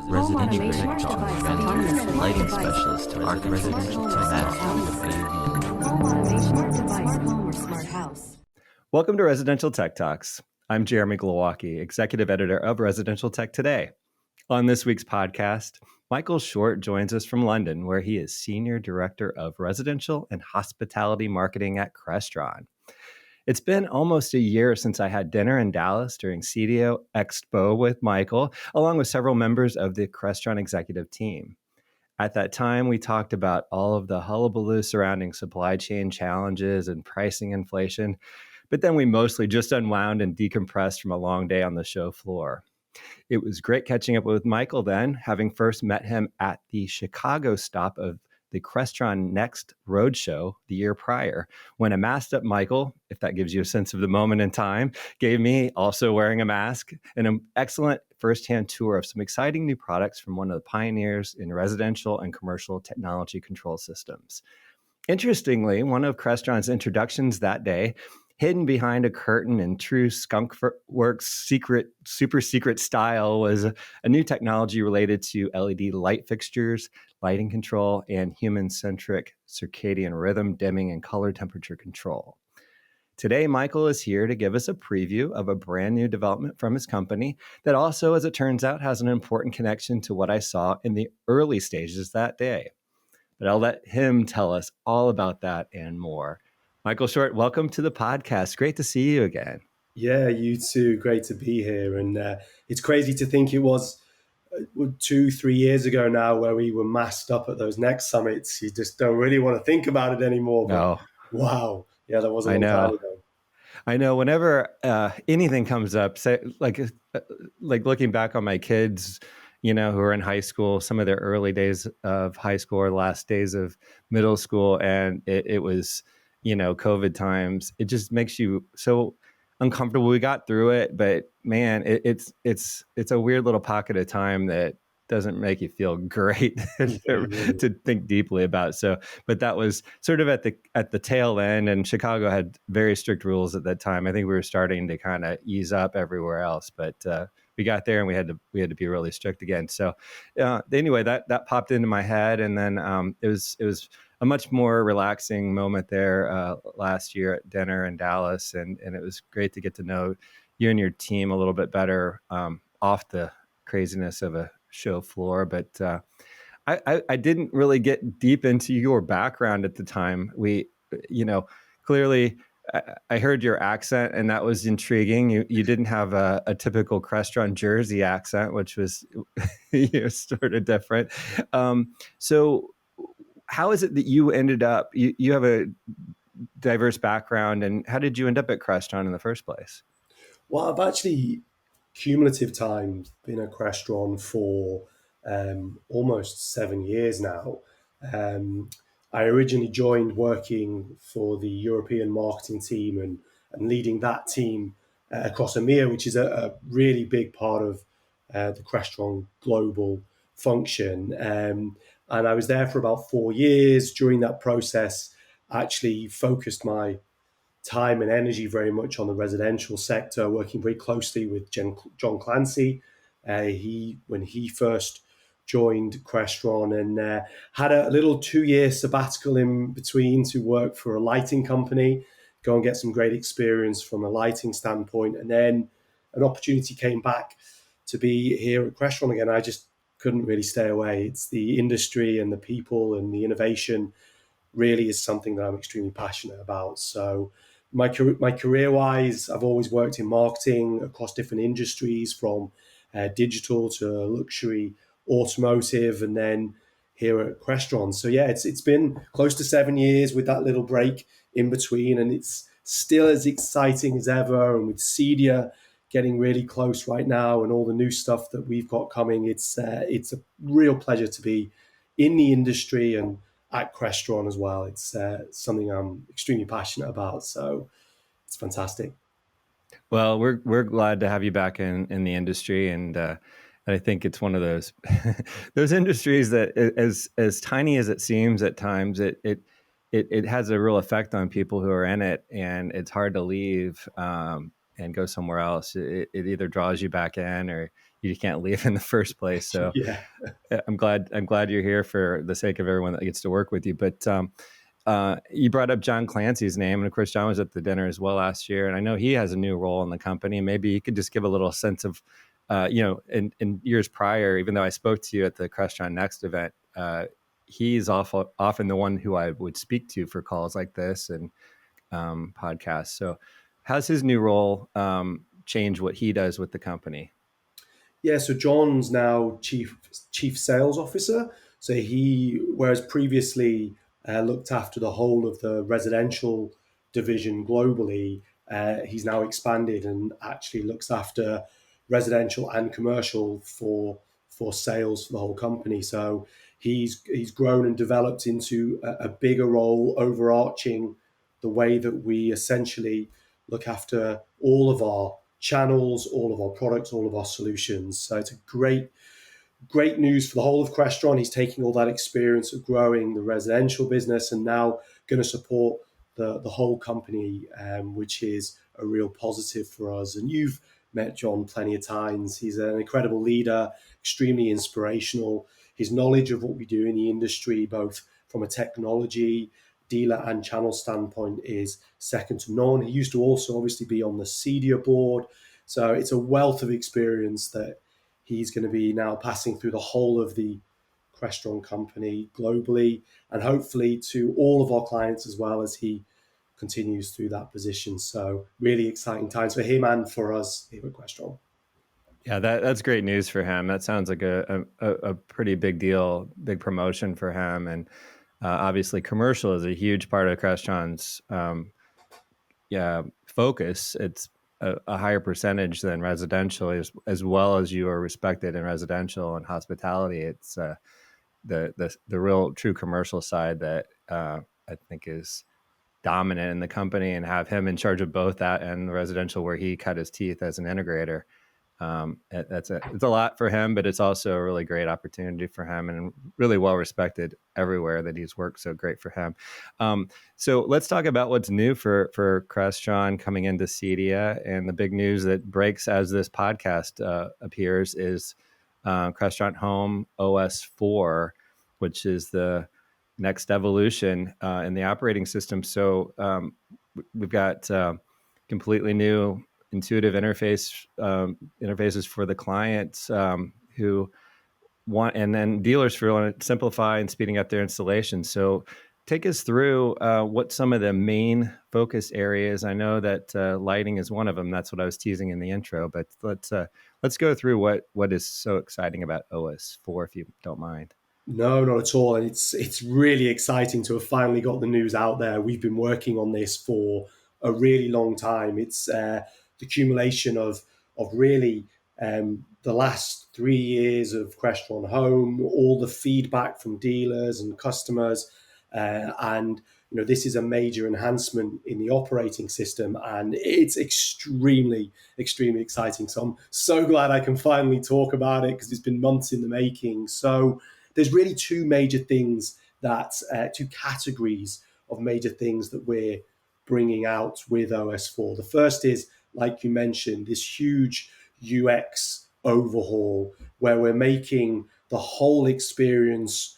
residential tech talk, vendor, lighting specialist, to arc residential tech. Welcome to Residential Tech Talks. I'm Jeremy Glowacki, Executive Editor of Residential Tech Today. On this week's podcast, Michael Short joins us from London, where he is Senior Director of Residential and Hospitality Marketing at Crestron. It's been almost a year since I had dinner in Dallas during CEDIA Expo with Michael, along with several members of the Crestron executive team. At that time, we talked about all of the hullabaloo surrounding supply chain challenges and pricing inflation, but then we mostly just unwound and decompressed from a long day on the show floor. It was great catching up with Michael then, having first met him at the Chicago stop of the Crestron Next Roadshow the year prior, when a masked up Michael, if that gives you a sense of the moment in time, gave me, also wearing a mask, an excellent firsthand tour of some exciting new products from one of the pioneers in residential and commercial technology control systems. Interestingly, one of Crestron's introductions that day, hidden behind a curtain in true Skunkworks super secret style, was a new technology related to LED light fixtures, lighting control, and human-centric circadian rhythm dimming and color temperature control. Today, Michael is here to give us a preview of a brand new development from his company that also, as it turns out, has an important connection to what I saw in the early stages that day. But I'll let him tell us all about that and more. Michael Short, welcome to the podcast. Great to see you again. Yeah, you too. Great to be here. And it's crazy to think it was 2-3 years ago now where we were masked up at those Next summits. You just don't really want to think about it anymore. No. Wow. Yeah, that was a long time ago. I know whenever anything comes up, say, like looking back on my kids, who are in high school, some of their early days of high school or last days of middle school, and it was, COVID times, it just makes you so uncomfortable. We got through it, but man, it's a weird little pocket of time that doesn't make you feel great to think deeply about. So, but that was sort of at the tail end, and Chicago had very strict rules at that time. I think we were starting to kind of ease up everywhere else, but we got there and we had to be really strict again. So anyway, that popped into my head, and then it was a much more relaxing moment there last year at dinner in Dallas, and it was great to get to know you and your team a little bit better off the craziness of a show floor. But I didn't really get deep into your background at the time. We, clearly I heard your accent, and that was intriguing. You didn't have a typical Crestron Jersey accent, which was sort of different. So how is it that you ended up, you have a diverse background, and how did you end up at Crestron in the first place? Well, I've actually cumulative time been at Crestron for almost 7 years now. I originally joined working for the European marketing team and leading that team across EMEA, which is a really big part of the Crestron global function. And I was there for about 4 years. During that process, I actually focused my time and energy very much on the residential sector, working very closely with John Clancy. When he first joined Crestron, and had a little 2-year sabbatical in between to work for a lighting company, go and get some great experience from a lighting standpoint. And then an opportunity came back to be here at Crestron again. I just couldn't really stay away. It's the industry and the people and the innovation really is something that I'm extremely passionate about. So my career-wise, I've always worked in marketing across different industries, from digital to luxury, automotive, and then here at Crestron. So yeah, it's been close to 7 years with that little break in between, and it's still as exciting as ever. And with CEDIA getting really close right now and all the new stuff that we've got coming, it's a real pleasure to be in the industry and at Crestron as well. It's something I'm extremely passionate about, so it's fantastic. Well, we're glad to have you back in the industry, and I think it's one of those those industries that, as tiny as it seems at times, it has a real effect on people who are in it, and it's hard to leave and go somewhere else. It either draws you back in, or you can't leave in the first place. So Yeah. I'm glad you're here for the sake of everyone that gets to work with you. But you brought up John Clancy's name, and of course, John was at the dinner as well last year, and I know he has a new role in the company. Maybe you could just give a little sense of, in years prior, even though I spoke to you at the Crestron Next event, he's often the one who I would speak to for calls like this and podcasts. So, how's his new role changed what he does with the company? Yeah, so John's now chief sales officer. So whereas previously looked after the whole of the residential division globally, he's now expanded and actually looks after residential and commercial for sales for the whole company. So he's grown and developed into a bigger role, overarching the way that we essentially look after all of our channels, all of our products, all of our solutions. So it's a great news for the whole of Crestron. He's taking all that experience of growing the residential business and now going to support the whole company, which is a real positive for us. And you've met John plenty of times. He's an incredible leader, extremely inspirational. His knowledge of what we do in the industry, both from a technology, dealer and channel standpoint, is second to none. He used to also obviously be on the CEDIA board. So it's a wealth of experience that he's going to be now passing through the whole of the Crestron company globally and hopefully to all of our clients as well as he continues through that position. So really exciting times for him and for us here at Crestron. Yeah, that's great news for him. That sounds like a pretty big deal, big promotion for him. And obviously, commercial is a huge part of Crestron's focus. It's a higher percentage than residential, as well as you are respected in residential and hospitality. It's the real true commercial side that I think is dominant in the company, and have him in charge of both that and the residential, where he cut his teeth as an integrator. It's a lot for him, but it's also a really great opportunity for him, and really well respected everywhere that he's worked. So great for him. So let's talk about what's new for Crestron coming into CEDIA. And the big news that breaks as this podcast appears is Crestron Home OS4, which is the next evolution in the operating system. So we've got completely new intuitive interfaces for the clients who want, and then dealers who want to simplify and speeding up their installation. So take us through what some of the main focus areas. I know that lighting is one of them. That's what I was teasing in the intro, but let's go through what is so exciting about OS4, if you don't mind. No, not at all. And it's really exciting to have finally got the news out there. We've been working on this for a really long time. It's the accumulation of really the last 3 years of Crestron Home, all the feedback from dealers and customers, and this is a major enhancement in the operating system, and it's extremely exciting. So I'm so glad I can finally talk about it, because it's been months in the making. So there's really two major things two categories of major things that we're bringing out with OS4. The first is, like you mentioned, this huge UX overhaul where we're making the whole experience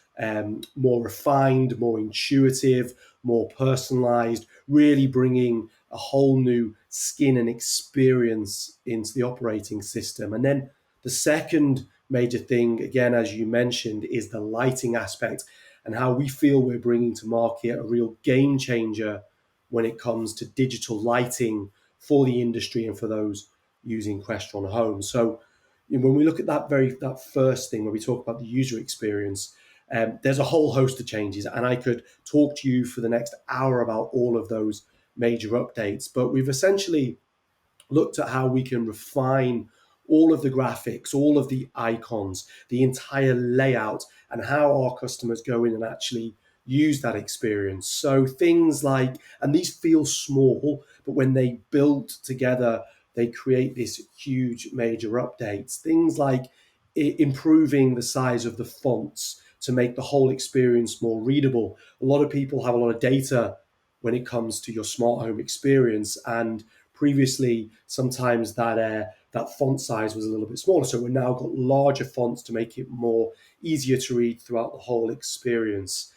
more refined, more intuitive, more personalized, really bringing a whole new skin and experience into the operating system. And then the second major thing, again, as you mentioned, is the lighting aspect, and how we feel we're bringing to market a real game changer when it comes to digital lighting for the industry and for those using Crestron Home. So when we look at that first thing, where we talk about the user experience, there's a whole host of changes, and I could talk to you for the next hour about all of those major updates. But we've essentially looked at how we can refine all of the graphics, all of the icons, the entire layout, and how our customers go in and actually use that experience. So things like, and these feel small, but when they build together, they create this huge major updates. Things like improving the size of the fonts to make the whole experience more readable. A lot of people have a lot of data when it comes to your smart home experience, and previously sometimes that that font size was a little bit smaller. So we've now got larger fonts to make it more easier to read throughout the whole experience.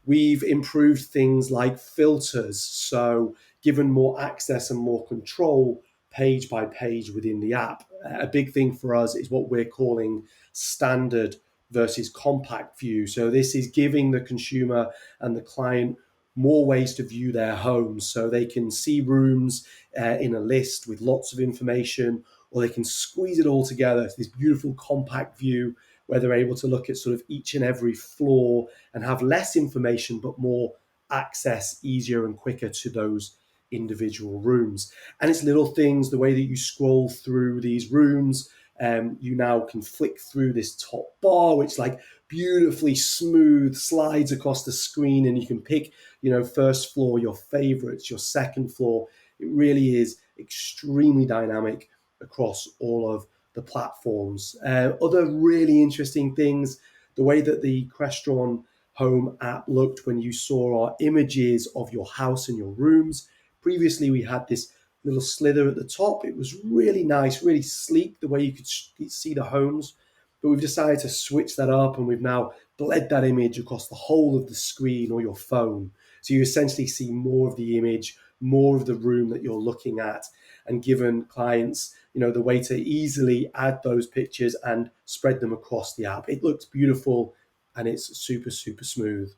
We've improved things like filters, so given more access and more control page by page within the app. A big thing for us is what we're calling standard versus compact view. So this is giving the consumer and the client more ways to view their homes, so they can see rooms in a list with lots of information, or they can squeeze it all together to this beautiful compact view where they're able to look at sort of each and every floor and have less information but more access easier and quicker to those individual rooms. And it's little things, the way that you scroll through these rooms, you now can flick through this top bar, which like beautifully smooth slides across the screen, and you can pick, first floor, your favorites, your second floor. It really is extremely dynamic across all of the platforms. Other really interesting things, the way that the Crestron Home app looked when you saw our images of your house and your rooms. Previously, we had this little slither at the top. It was really nice, really sleek, the way you could see the homes. But we've decided to switch that up, and we've now bled that image across the whole of the screen or your phone. So you essentially see more of the image, more of the room that you're looking at, and given clients, the way to easily add those pictures and spread them across the app. It looks beautiful and it's super, super smooth.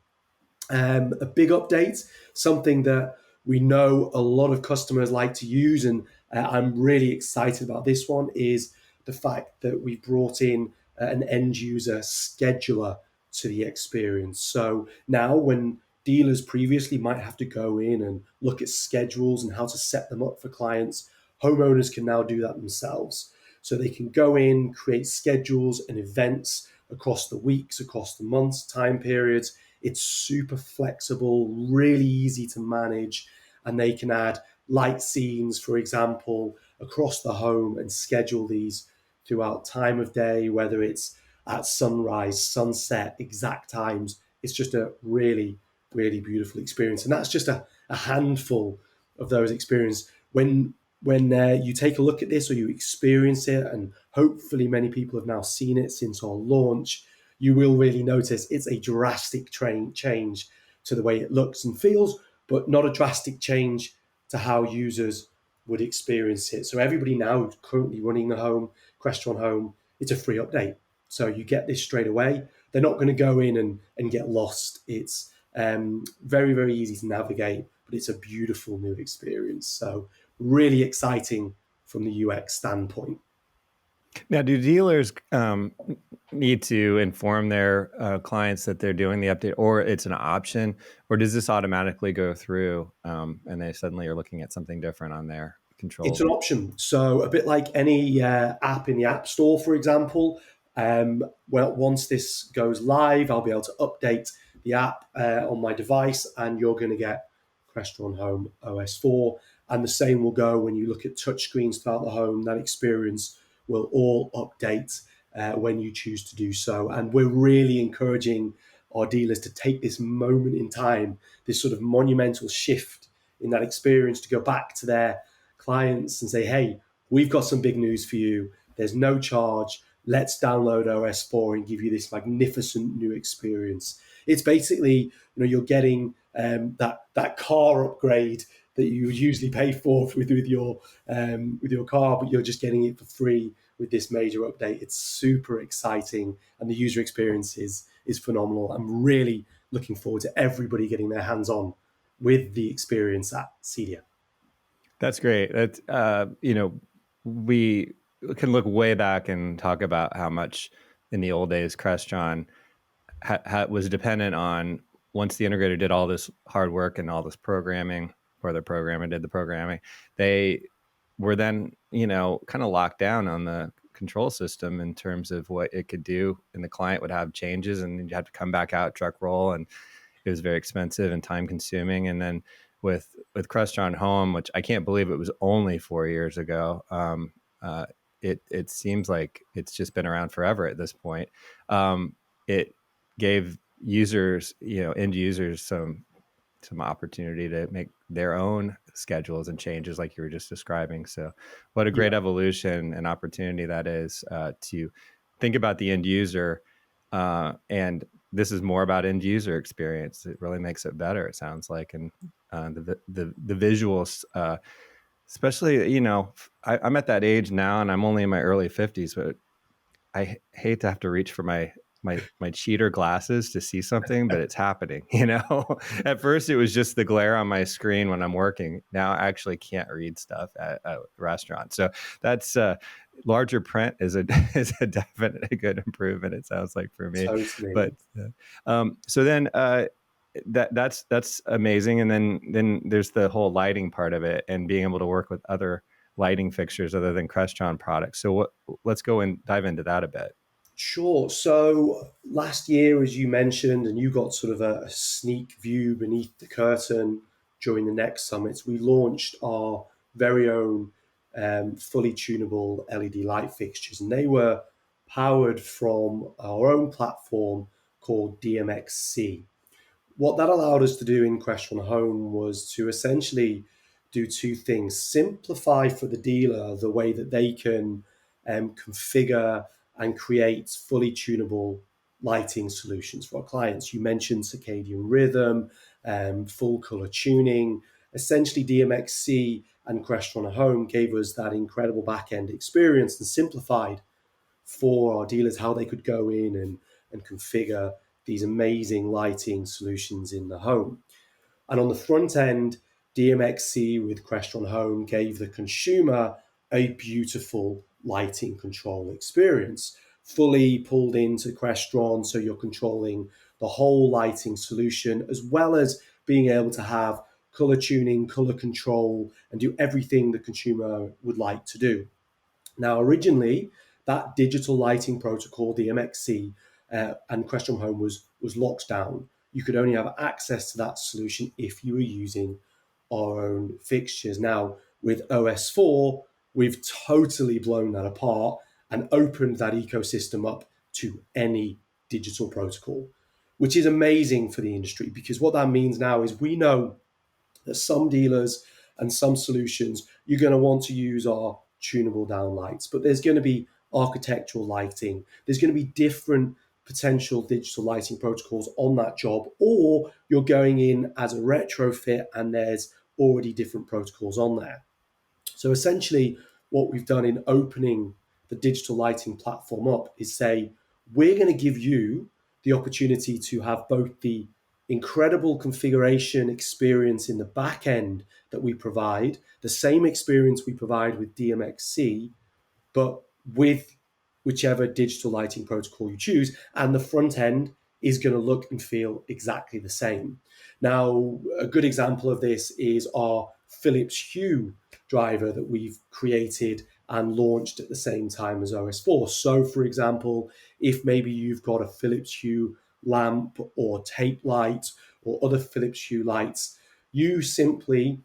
A big update, something that we know a lot of customers like to use, and I'm really excited about this one, is the fact that we brought in an end user scheduler to the experience. So now when dealers previously might have to go in and look at schedules and how to set them up for clients, homeowners can now do that themselves. So they can go in, create schedules and events across the weeks, across the months, time periods. It's super flexible, really easy to manage, and they can add light scenes, for example, across the home and schedule these throughout time of day, whether it's at sunrise, sunset, exact times. It's just a really, really beautiful experience. And that's just a handful of those experiences. When you take a look at this or you experience it, and hopefully many people have now seen it since our launch, you will really notice it's a drastic change to the way it looks and feels, but not a drastic change to how users would experience it. So everybody now who's currently running the home, Crestron Home, it's a free update. So you get this straight away. They're not going to go in and get lost. It's very, very easy to navigate, but it's a beautiful new experience. So really exciting from the UX standpoint. Now, do dealers need to inform their clients that they're doing the update, or it's an option, or does this automatically go through and they suddenly are looking at something different on their control? It's an option. So a bit like any app in the App Store, for example, once this goes live, I'll be able to update the app on my device, and you're going to get Crestron Home OS4. And the same will go when you look at touchscreens throughout the home. That experience will all update when you choose to do so. And we're really encouraging our dealers to take this moment in time, this sort of monumental shift in that experience, to go back to their clients and say, hey, we've got some big news for you. There's no charge. Let's download OS4 and give you this magnificent new experience. It's basically, you're getting that car upgrade that you usually pay for with your car, but you're just getting it for free with this major update. It's super exciting, and the user experience is phenomenal. I'm really looking forward to everybody getting their hands on with the experience at CEDIA. That's great. That's we can look way back and talk about how much in the old days Crestron was dependent on, once the integrator did all this hard work and all this programming, or the programmer did the programming, they were then, kind of locked down on the control system in terms of what it could do. And the client would have changes and you'd have to come back out, truck roll. And it was very expensive and time consuming. And then with Crestron Home, which I can't believe it was only 4 years ago, it seems like it's just been around forever at this point. It gave users, end users, some some opportunity to make their own schedules and changes like you were just describing. So what a great evolution and opportunity that is to think about the end user. And this is more about end user experience. It really makes it better, it sounds like. And the visuals, especially, I'm at that age now and I'm only in my early 50s, but I hate to have to reach for my cheater glasses to see something, but it's happening. At first it was just the glare on my screen when I'm working. Now I actually can't read stuff at a restaurant. So that's larger print is a definite good improvement, it sounds like, for me. Totally. But so then that's amazing. And then there's the whole lighting part of it and being able to work with other lighting fixtures other than Crestron products. So let's go and dive into that a bit. Sure. So last year, as you mentioned, and you got sort of a sneak view beneath the curtain during the next summits, we launched our very own fully tunable LED light fixtures, and they were powered from our own platform called DMXC. What that allowed us to do in Crestron Home was to essentially do two things: simplify for the dealer the way that they can configure and create fully tunable lighting solutions for our clients. You mentioned circadian rhythm, full color tuning. Essentially, DMXC and Crestron Home gave us that incredible back-end experience and simplified for our dealers how they could go in and configure these amazing lighting solutions in the home. And on the front end, DMXC with Crestron Home gave the consumer a beautiful lighting control experience, fully pulled into Crestron, so you're controlling the whole lighting solution, as well as being able to have color tuning, color control, and do everything the consumer would like to do. Now, originally, that digital lighting protocol, the MXC, and Crestron Home was locked down. You could only have access to that solution if you were using our own fixtures. Now, with OS4, we've totally blown that apart and opened that ecosystem up to any digital protocol, which is amazing for the industry, because what that means now is we know that some dealers and some solutions, you're going to want to use our tunable downlights, but there's going to be architectural lighting. There's going to be different potential digital lighting protocols on that job, or you're going in as a retrofit and there's already different protocols on there. So essentially, what we've done in opening the digital lighting platform up is say, we're going to give you the opportunity to have both the incredible configuration experience in the back end that we provide, the same experience we provide with DMXC, but with whichever digital lighting protocol you choose, and the front end is going to look and feel exactly the same. Now, a good example of this is our Philips Hue driver that we've created and launched at the same time as OS4. So, for example, if maybe you've got a Philips Hue lamp or tape light or other Philips Hue lights, you simply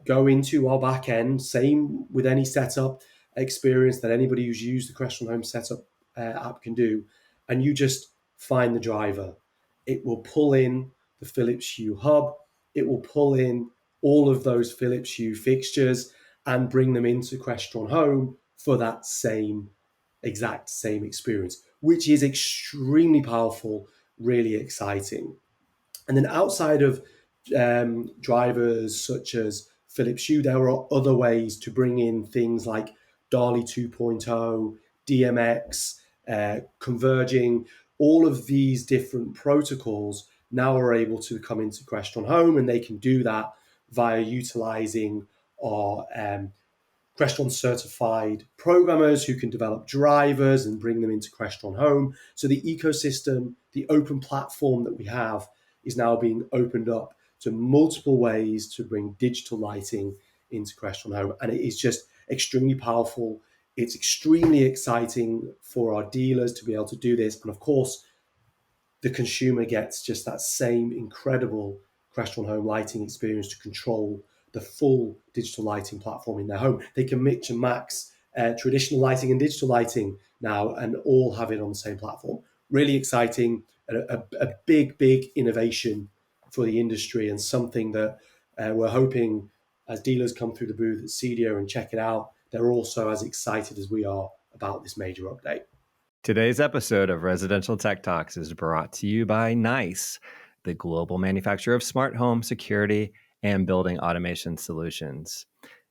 go into our back end, same with any setup experience that anybody who's used the Crestron Home setup app can do, and you just find the driver. It will pull in the Philips Hue hub, it will pull in all of those Philips Hue fixtures and bring them into Crestron Home for that exact same experience, which is extremely powerful, really exciting. And then outside of drivers such as Philips Hue, there are other ways to bring in things like DALI 2.0, DMX, converging. All of these different protocols now are able to come into Crestron Home, and they can do that via utilizing our Crestron certified programmers who can develop drivers and bring them into Crestron Home. So the ecosystem, the open platform that we have, is now being opened up to multiple ways to bring digital lighting into Crestron Home. And it is just extremely powerful. It's extremely exciting for our dealers to be able to do this. And of course, the consumer gets just that same incredible Crestron Home lighting experience to control the full digital lighting platform in their home. They can mix and max traditional lighting and digital lighting now and all have it on the same platform. Really exciting, a big, big innovation for the industry, and something that we're hoping as dealers come through the booth at CEDIA and check it out, they're also as excited as we are about this major update. Today's episode of Residential Tech Talks is brought to you by NICE, the global manufacturer of smart home security and building automation solutions.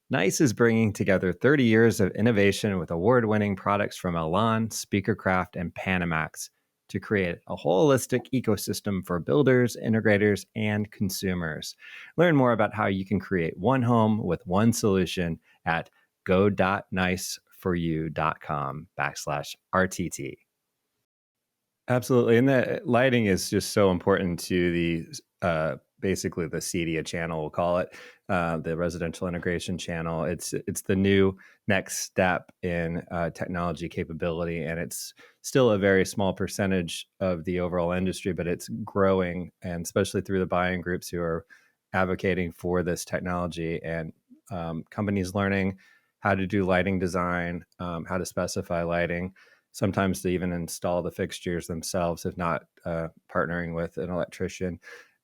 NICE is bringing together 30 years of innovation with award-winning products from Elan, Speakercraft, and Panamax to create a holistic ecosystem for builders, integrators, and consumers. Learn more about how you can create one home with one solution at go.niceforyou.com/RTT. Absolutely. And the lighting is just so important to the basically the CEDIA channel, we'll call it, the residential integration channel. It's the new next step in technology capability, and it's still a very small percentage of the overall industry, but it's growing, and especially through the buying groups who are advocating for this technology, and companies learning how to do lighting design, how to specify lighting. Sometimes they even install the fixtures themselves, if not partnering with an electrician.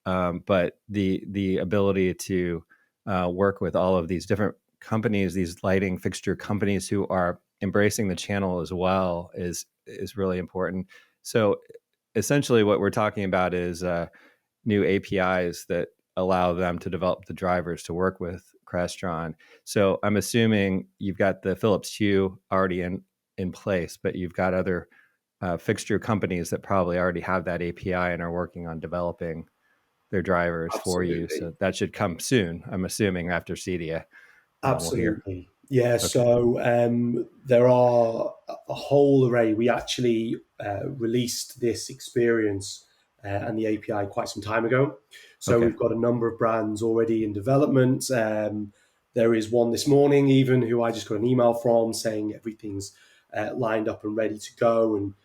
But the ability to work with all of these different companies, these lighting fixture companies who are embracing the channel as well, is really important. So essentially what we're talking about is new APIs that allow them to develop the drivers to work with Crestron. So I'm assuming you've got the Philips Hue already in place, but you've got other fixture companies that probably already have that API and are working on developing their drivers Absolutely. for you. So that should come soon, I'm assuming, after CEDIA. Absolutely. Yeah, okay. So there are a whole array. We actually released this experience and the API quite some time ago. So we've got a number of brands already in development. There is one this morning even who I just got an email from saying everything's lined up and ready to go, and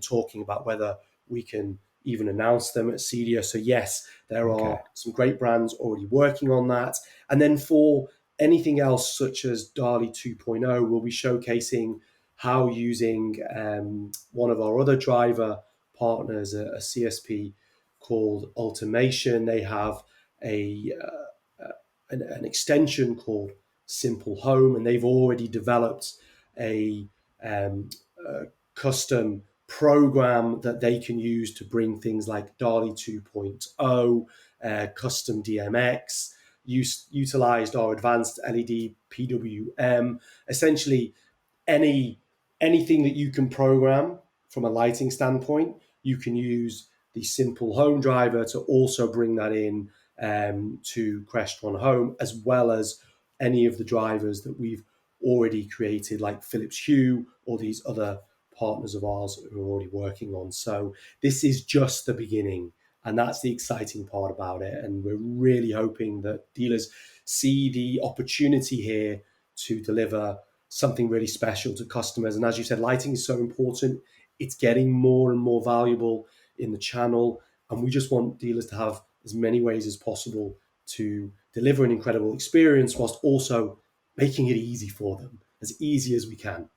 talking about whether we can even announce them at CEDIA. So yes, there are some great brands already working on that. And then for anything else such as DALI 2.0, we'll be showcasing how using one of our other driver partners, a CSP called Automation. They have an extension called Simple Home, and they've already developed a custom program that they can use to bring things like DALI 2.0, custom DMX, utilized our advanced LED PWM, essentially anything that you can program from a lighting standpoint, you can use the Simple Home driver to also bring that in to Crestron Home, as well as any of the drivers that we've already created, like Philips Hue or these other partners of ours who are already working on. So this is just the beginning, and that's the exciting part about it. And we're really hoping that dealers see the opportunity here to deliver something really special to customers. And as you said, lighting is so important. It's getting more and more valuable in the channel, and we just want dealers to have as many ways as possible to deliver an incredible experience whilst also making it easy for them, as easy as we can.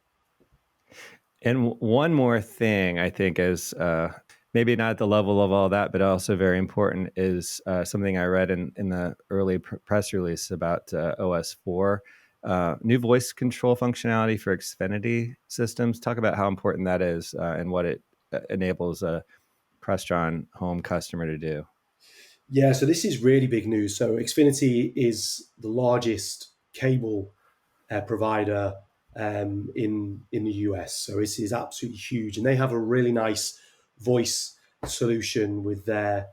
And one more thing, I think, is maybe not at the level of all that, but also very important, is something I read in the early press release about OS4, new voice control functionality for Xfinity systems. Talk about how important that is and what it enables a Crestron Home customer to do. Yeah, so this is really big news. So Xfinity is the largest cable provider in the US. So this is absolutely huge. And they have a really nice voice solution with their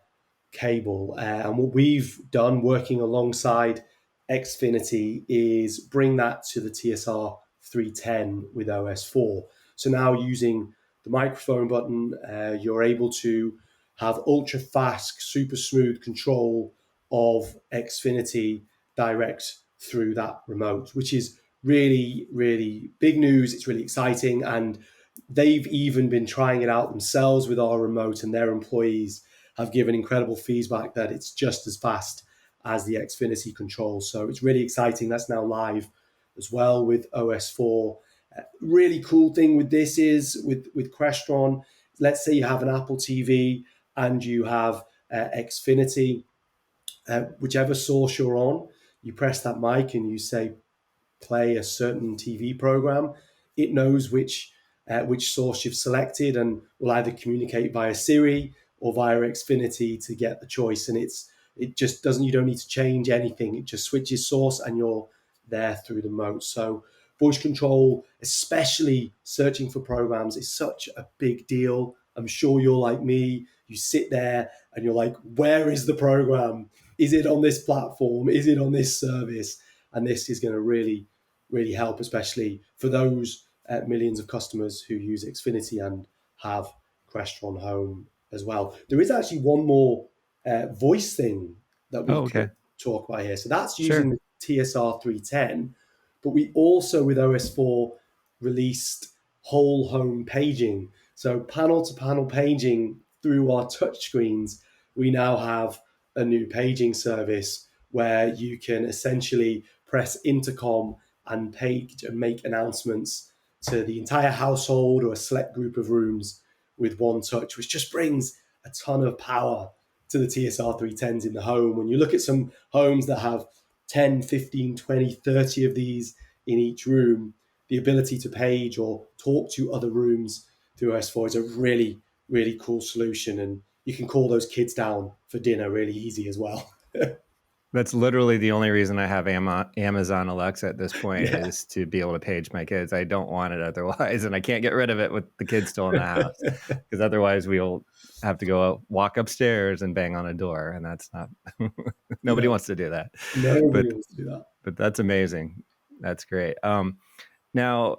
cable. And what we've done working alongside Xfinity is bring that to the TSR 310 with OS4. So now using the microphone button, you're able to have ultra fast, super smooth control of Xfinity direct through that remote, which is really, really big news. It's really exciting. And they've even been trying it out themselves with our remote, and their employees have given incredible feedback that it's just as fast as the Xfinity control. So it's really exciting. That's now live as well with OS4. Really cool thing with this is with Crestron, let's say you have an Apple TV and you have Xfinity. whichever source you're on, you press that mic and you say play a certain TV program, it knows which source you've selected and will either communicate via Siri or via Xfinity to get the choice. And it just doesn't, you don't need to change anything. It just switches source and you're there through the remote. So voice control, especially searching for programs, is such a big deal. I'm sure you're like me. You sit there and you're like, where is the program? Is it on this platform? Is it on this service? And this is going to really help, especially for those millions of customers who use Xfinity and have Crestron Home as well. There is actually one more voice thing that we could talk about here. So that's using the TSR 310, but we also with OS4 released whole home paging. So panel to panel paging through our touchscreens. We now have a new paging service where you can essentially press intercom and page and make announcements to the entire household or a select group of rooms with one touch, which just brings a ton of power to the TSR 310s in the home. When you look at some homes that have 10, 15, 20, 30 of these in each room, the ability to page or talk to other rooms through OS4 is a really, really cool solution. And you can call those kids down for dinner really easy as well. That's literally the only reason I have Amazon Alexa at this point is to be able to page my kids. I don't want it otherwise, and I can't get rid of it with the kids still in the house because otherwise we'll have to go walk upstairs and bang on a door, and that's not nobody wants to do that. Nobody wants to do that. But that's amazing. That's great. Now,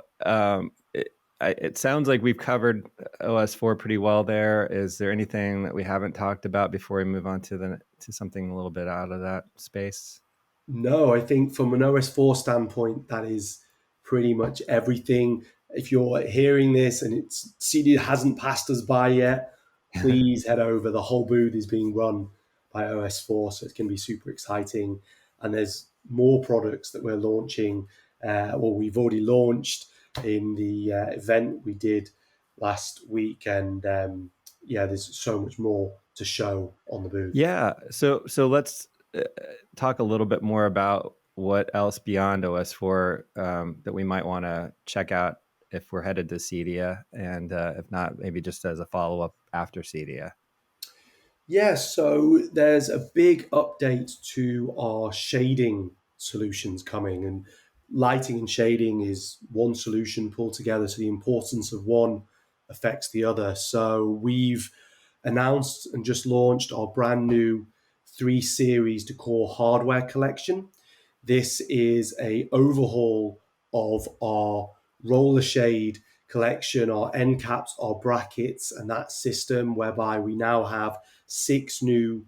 it sounds like we've covered OS4 pretty well there. Is there anything that we haven't talked about before we move on to something a little bit out of that space? No, I think from an OS4 standpoint, that is pretty much everything. If you're hearing this and CEDIA hasn't passed us by yet, please head over. The whole booth is being run by OS4, so it's going to be super exciting. And there's more products that we're launching, or we've already launched in the event we did last week. And there's so much more to show on the booth. Yeah, so let's talk a little bit more about what else beyond OS4 that we might want to check out if we're headed to CEDIA, and if not, maybe just as a follow-up after CEDIA. Yeah, so there's a big update to our shading solutions coming, and lighting and shading is one solution pulled together, so the importance of one affects the other. So we've announced and just launched our brand new 3 Series Decor hardware collection. This is a overhaul of our roller shade collection, our end caps, our brackets, and that system whereby we now have 6 new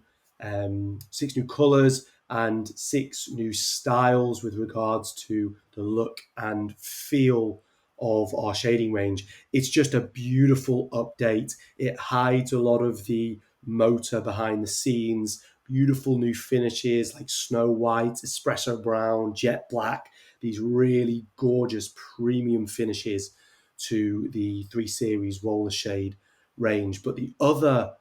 colors and 6 new styles with regards to the look and feel of our shading range. It's just a beautiful update. It hides a lot of the motor behind the scenes, beautiful new finishes like snow white, espresso brown, jet black, these really gorgeous premium finishes to the 3 Series roller shade range. But the other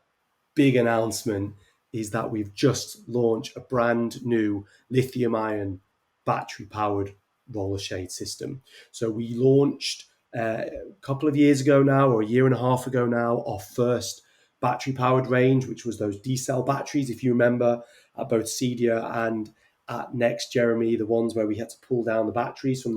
big announcement is that we've just launched a brand new lithium ion battery powered roller shade system. So we launched a couple of years ago now, or a year and a half ago now, our first battery powered range, which was those D-cell batteries. If you remember, at both CEDIA and at Next, Jeremy, the ones where we had to pull down the batteries from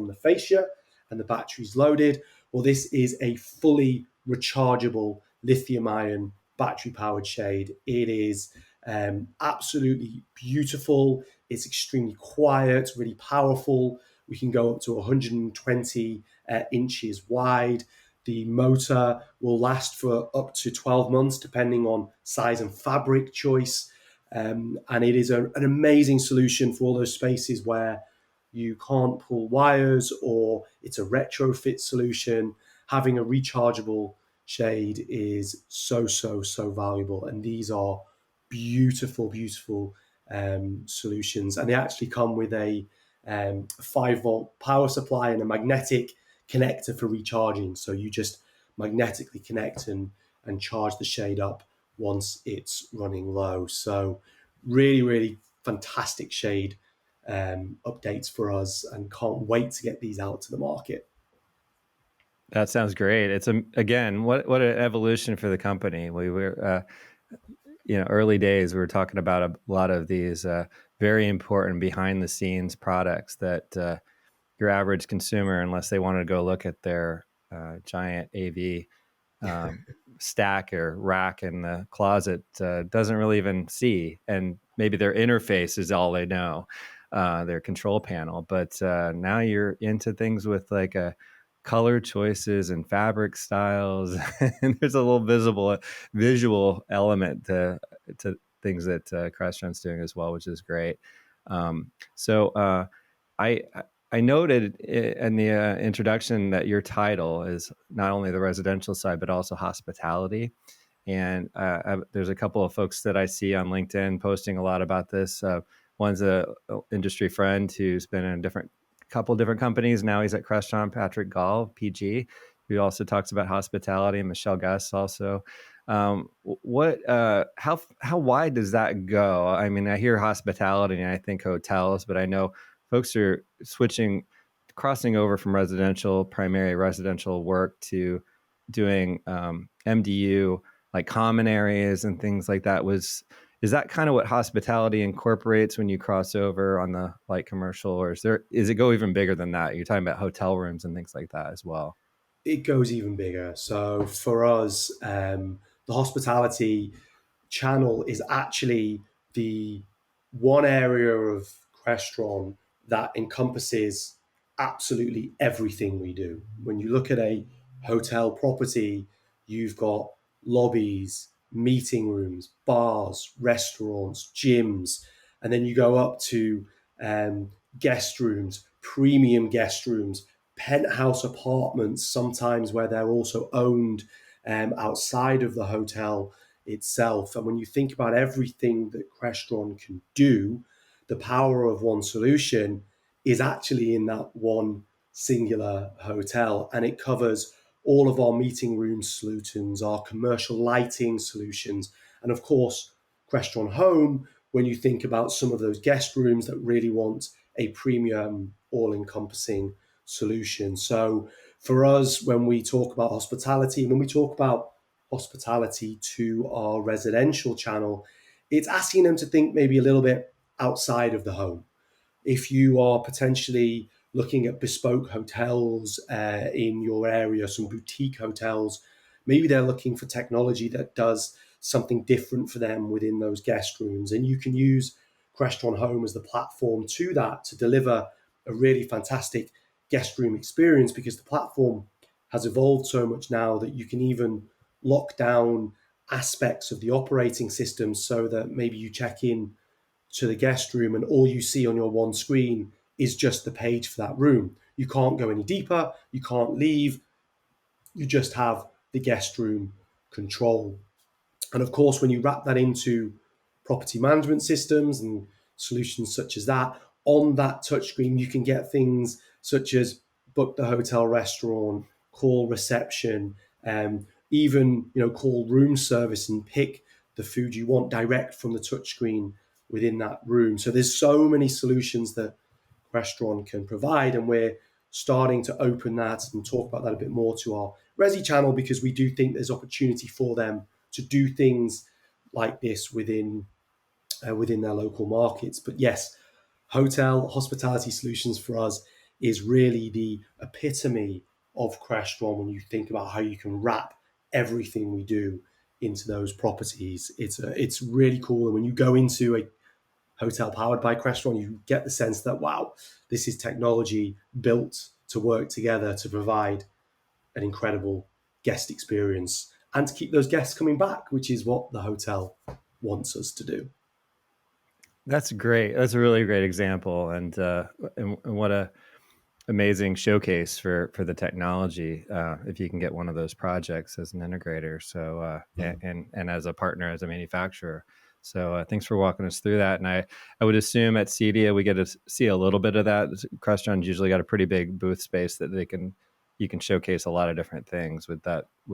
the fascia and the batteries loaded. Well, this is a fully rechargeable lithium ion battery powered shade. It is absolutely beautiful. It's extremely quiet, really powerful. We can go up to 120 inches wide. The motor will last for up to 12 months, depending on size and fabric choice. And it is an amazing solution for all those spaces where you can't pull wires or it's a retrofit solution. Having a rechargeable shade is so valuable. And these are beautiful solutions. And they actually come with a 5-volt power supply and a magnetic connector for recharging. So you just magnetically connect and charge the shade up once it's running low. So really, really fantastic shade updates for us, and can't wait to get these out to the market. That sounds great. It's again, what an evolution for the company. We were, early days. We were talking about a lot of these very important behind the scenes products that your average consumer, unless they wanted to go look at their giant AV stack or rack in the closet, doesn't really even see. And maybe their interface is all they know, their control panel. But now you're into things with like a color choices and fabric styles, and there's a little visual element to things that Crestron's doing as well, which is great. So I I noted in the introduction that your title is not only the residential side, but also hospitality. And there's a couple of folks that I see on LinkedIn posting a lot about this. One's a industry friend who's been in a couple different companies. Now he's at Crestron, Patrick Gall, PG, who also talks about hospitality, and Michelle Guss also. How wide does that go? I mean, I hear hospitality and I think hotels, but I know folks are crossing over from primary residential work to doing MDU, like common areas and things like that. Is that kind of what hospitality incorporates when you cross over on the light commercial, or is it go even bigger than that? You're talking about hotel rooms and things like that as well. It goes even bigger. So for us, the hospitality channel is actually the one area of Crestron that encompasses absolutely everything we do. When you look at a hotel property, you've got lobbies, meeting rooms, bars, restaurants, gyms, and then you go up to guest rooms, premium guest rooms, penthouse apartments, sometimes where they're also owned outside of the hotel itself. And when you think about everything that Crestron can do, the power of one solution is actually in that one singular hotel, and it covers all of our meeting room solutions, our commercial lighting solutions, and of course, Crestron Home, when you think about some of those guest rooms that really want a premium, all-encompassing solution. So for us, when we talk about hospitality, when we talk about hospitality to our residential channel, it's asking them to think maybe a little bit outside of the home. If you are potentially looking at bespoke hotels in your area, some boutique hotels, maybe they're looking for technology that does something different for them within those guest rooms. And you can use Crestron Home as the platform to that, to deliver a really fantastic guest room experience, because the platform has evolved so much now that you can even lock down aspects of the operating system, so that maybe you check in to the guest room and all you see on your one screen is just the page for that room. You can't go any deeper, you can't leave, you just have the guest room control. And of course, when you wrap that into property management systems and solutions such as that, on that touchscreen, you can get things such as book the hotel restaurant, call reception, even call room service and pick the food you want direct from the touchscreen within that room. So there's so many solutions that Crestron can provide, and we're starting to open that and talk about that a bit more to our Resi channel, because we do think there's opportunity for them to do things like this within their local markets. But yes, hospitality solutions for us is really the epitome of Crestron when you think about how you can wrap everything we do into those properties. It's really cool. And when you go into a hotel powered by Crestron, you get the sense that, wow, this is technology built to work together to provide an incredible guest experience and to keep those guests coming back, which is what the hotel wants us to do. That's great. That's a really great example, and what a amazing showcase for the technology. If you can get one of those projects as an integrator, so and as a partner, as a manufacturer. So thanks for walking us through that. And I would assume at CEDIA we get to see a little bit of that. Crestron's usually got a pretty big booth space that you can showcase a lot of different things. Would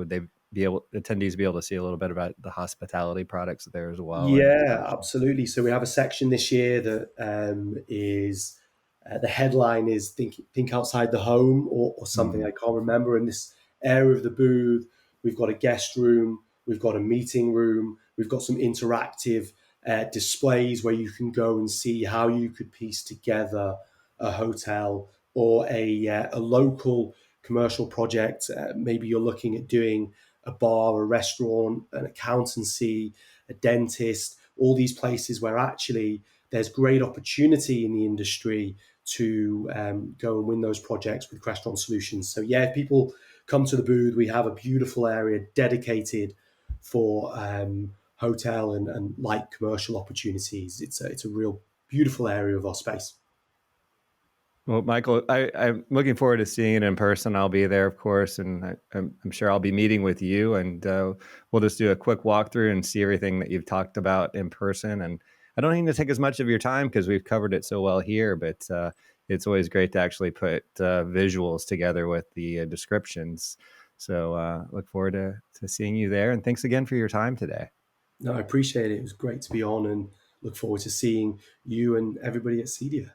they be able, attendees be able to see a little bit about the hospitality products there as well? Yeah, absolutely. So we have a section this year that is the headline is think outside the home or something. I can't remember. In this area of the booth, we've got a guest room, we've got a meeting room, we've got some interactive displays where you can go and see how you could piece together a hotel or a local commercial project. Maybe you're looking at doing a bar, a restaurant, an accountancy, a dentist, all these places where actually there's great opportunity in the industry to go and win those projects with Crestron solutions. So yeah, if people come to the booth, we have a beautiful area dedicated for hotel and light commercial opportunities. It's a real beautiful area of our space. Well, Michael, I'm looking forward to seeing it in person. I'll be there, of course, and I'm sure I'll be meeting with you, and we'll just do a quick walkthrough and see everything that you've talked about in person. And I don't need to take as much of your time because we've covered it so well here, but it's always great to actually put visuals together with the descriptions. So look forward to seeing you there, and thanks again for your time today. No, I appreciate it. It was great to be on, and look forward to seeing you and everybody at CEDIA.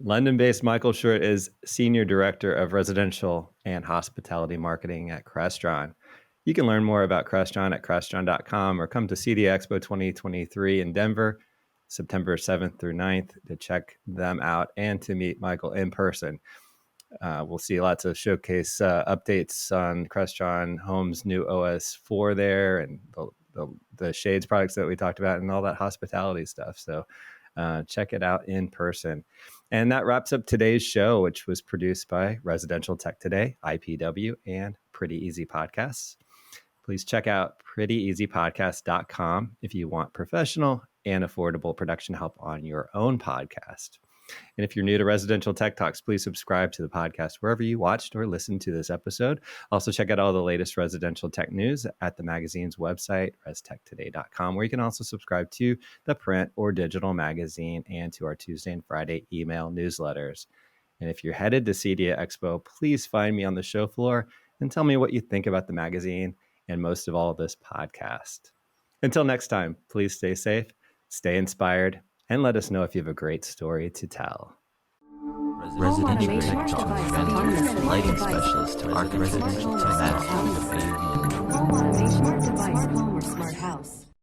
London-based Michael Short is Senior Director of Residential and Hospitality Marketing at Crestron. You can learn more about Crestron at crestron.com or come to CEDIA Expo 2023 in Denver, September 7th through 9th to check them out and to meet Michael in person. We'll see lots of showcase updates on Crestron Home's new OS4 there and the shades products that we talked about and all that hospitality stuff. So check it out in person. And that wraps up today's show, which was produced by Residential Tech Today, IPW, and Pretty Easy Podcasts. Please check out prettyeasypodcast.com if you want professional and affordable production help on your own podcast. And if you're new to Residential Tech Talks, please subscribe to the podcast wherever you watched or listened to this episode. Also, check out all the latest residential tech news at the magazine's website, restechtoday.com, where you can also subscribe to the print or digital magazine and to our Tuesday and Friday email newsletters. And if you're headed to CEDIA Expo, please find me on the show floor and tell me what you think about the magazine and most of all, this podcast. Until next time, please stay safe, stay inspired, and let us know if you have a great story to tell. Residential Tech Talk, autonomous lighting specialist to Residential Tech. Home automation, smart device, home or smart house.